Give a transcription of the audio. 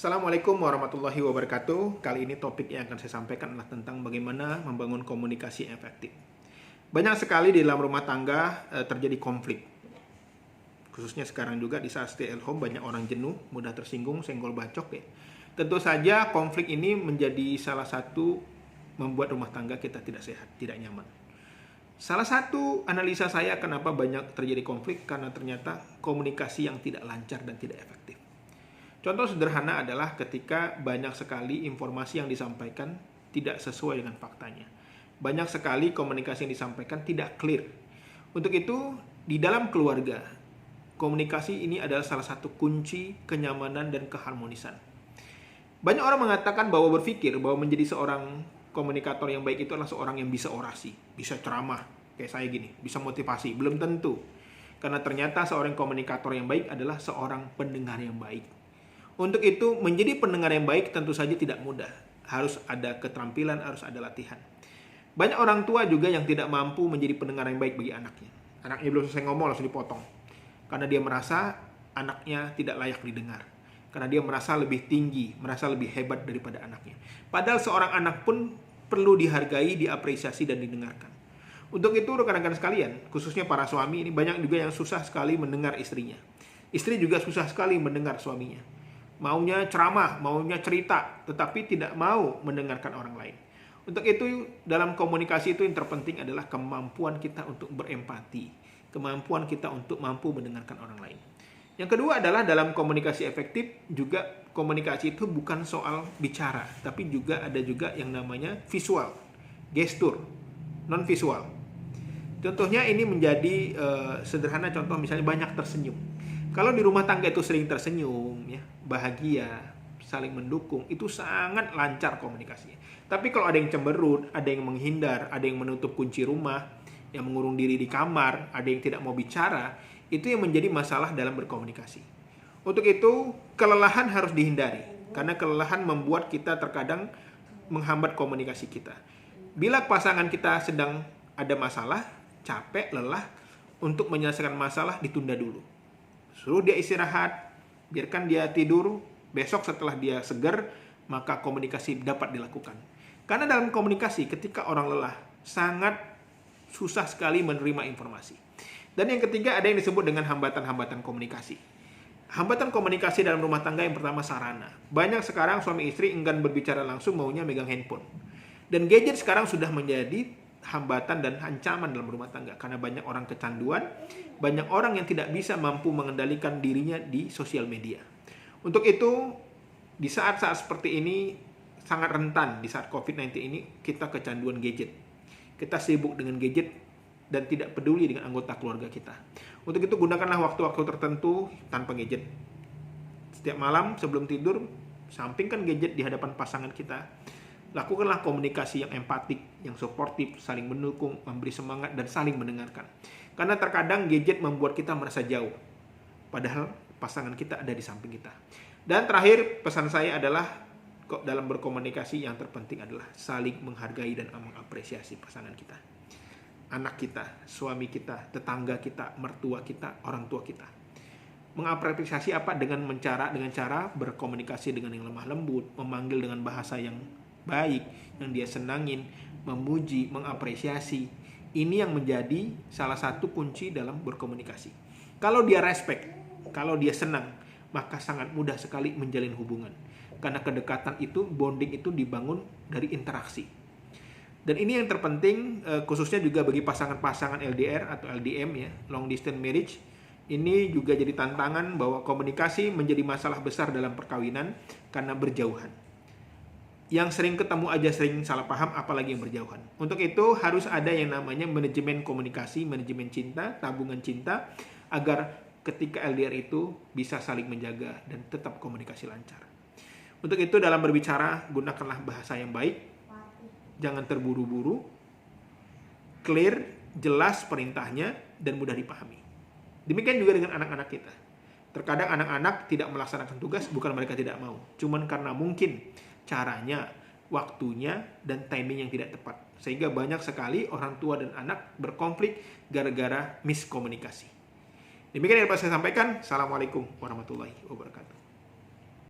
Assalamualaikum warahmatullahi wabarakatuh. Kali ini topik yang akan saya sampaikan adalah tentang bagaimana membangun komunikasi yang efektif. Banyak sekali di dalam rumah tangga terjadi konflik. Khususnya sekarang juga di saat stay at home banyak orang jenuh, mudah tersinggung, senggol bacok ya. Tentu saja konflik ini menjadi salah satu membuat rumah tangga kita tidak sehat, tidak nyaman. Salah satu analisa saya kenapa banyak terjadi konflik karena ternyata komunikasi yang tidak lancar dan tidak efektif. Contoh sederhana adalah ketika banyak sekali informasi yang disampaikan tidak sesuai dengan faktanya. Banyak sekali komunikasi yang disampaikan tidak clear. Untuk itu, di dalam keluarga, komunikasi ini adalah salah satu kunci kenyamanan dan keharmonisan. Banyak orang mengatakan bahwa berpikir bahwa menjadi seorang komunikator yang baik itu adalah seorang yang bisa orasi, bisa ceramah, kayak saya gini, bisa motivasi. Belum tentu. Karena ternyata seorang komunikator yang baik adalah seorang pendengar yang baik. Untuk itu, menjadi pendengar yang baik tentu saja tidak mudah. Harus ada keterampilan, harus ada latihan. Banyak orang tua juga yang tidak mampu menjadi pendengar yang baik bagi anaknya. Anaknya belum selesai ngomong, langsung dipotong. Karena dia merasa anaknya tidak layak didengar. Karena dia merasa lebih tinggi, merasa lebih hebat daripada anaknya. Padahal seorang anak pun perlu dihargai, diapresiasi, dan didengarkan. Untuk itu, rekan-rekan sekalian, khususnya para suami, ini banyak juga yang susah sekali mendengar istrinya. Istri juga susah sekali mendengar suaminya. Maunya ceramah, maunya cerita, tetapi tidak mau mendengarkan orang lain. Untuk itu, dalam komunikasi itu yang terpenting adalah kemampuan kita untuk berempati, kemampuan kita untuk mampu mendengarkan orang lain. Yang kedua adalah dalam komunikasi efektif, juga komunikasi itu bukan soal bicara, tapi juga ada juga yang namanya visual, gestur, non-visual. Contohnya ini menjadi sederhana, contoh misalnya banyak tersenyum. Kalau di rumah tangga itu sering tersenyum, ya, bahagia, saling mendukung, itu sangat lancar komunikasinya. Tapi kalau ada yang cemberut, ada yang menghindar, ada yang menutup kunci rumah, yang mengurung diri di kamar, ada yang tidak mau bicara, itu yang menjadi masalah dalam berkomunikasi. Untuk itu, kelelahan harus dihindari, karena kelelahan membuat kita terkadang menghambat komunikasi kita. Bila pasangan kita sedang ada masalah, capek, lelah, untuk menyelesaikan masalah ditunda dulu. Suruh dia istirahat, biarkan dia tidur, besok setelah dia segar, maka komunikasi dapat dilakukan. Karena dalam komunikasi, ketika orang lelah, sangat susah sekali menerima informasi. Dan yang ketiga, ada yang disebut dengan hambatan-hambatan komunikasi. Hambatan komunikasi dalam rumah tangga yang pertama sarana. Banyak sekarang suami istri enggan berbicara langsung, maunya megang handphone. Dan gadget sekarang sudah menjadi hambatan dan ancaman dalam rumah tangga karena banyak orang kecanduan, banyak orang yang tidak bisa mampu mengendalikan dirinya di sosial media. Untuk itu, di saat-saat seperti ini sangat rentan, di saat COVID-19 ini kita kecanduan gadget. Kita sibuk dengan gadget dan tidak peduli dengan anggota keluarga kita. Untuk itu gunakanlah waktu-waktu tertentu tanpa gadget. Setiap malam sebelum tidur, sampingkan gadget di hadapan pasangan kita. Lakukanlah komunikasi yang empatik, yang suportif, saling mendukung, memberi semangat, dan saling mendengarkan. Karena terkadang gadget membuat kita merasa jauh, padahal pasangan kita ada di samping kita. Dan terakhir, pesan saya adalah dalam berkomunikasi yang terpenting adalah saling menghargai dan mengapresiasi pasangan kita. Anak kita, suami kita, tetangga kita, mertua kita, orang tua kita. Mengapresiasi apa? Dengan cara berkomunikasi dengan yang lemah lembut, memanggil dengan bahasa yang baik, yang dia senangin, memuji, mengapresiasi. Ini yang menjadi salah satu kunci dalam berkomunikasi. Kalau dia respect, kalau dia senang, maka sangat mudah sekali menjalin hubungan. Karena kedekatan itu, bonding itu dibangun dari interaksi. Dan ini yang terpenting, khususnya juga bagi pasangan-pasangan LDR atau LDM ya, long distance marriage. Ini juga jadi tantangan bahwa komunikasi menjadi masalah besar dalam perkawinan karena berjauhan. Yang sering ketemu aja sering salah paham, apalagi yang berjauhan. Untuk itu harus ada yang namanya manajemen komunikasi, manajemen cinta, tabungan cinta, agar ketika LDR itu bisa saling menjaga dan tetap komunikasi lancar. Untuk itu dalam berbicara, gunakanlah bahasa yang baik, jangan terburu-buru, clear, jelas perintahnya, dan mudah dipahami. Demikian juga dengan anak-anak kita. Terkadang anak-anak tidak melaksanakan tugas, bukan mereka tidak mau. Cuman karena mungkin caranya, waktunya, dan timing yang tidak tepat. Sehingga banyak sekali orang tua dan anak berkonflik gara-gara miskomunikasi. Demikian yang dapat saya sampaikan. Assalamualaikum warahmatullahi wabarakatuh.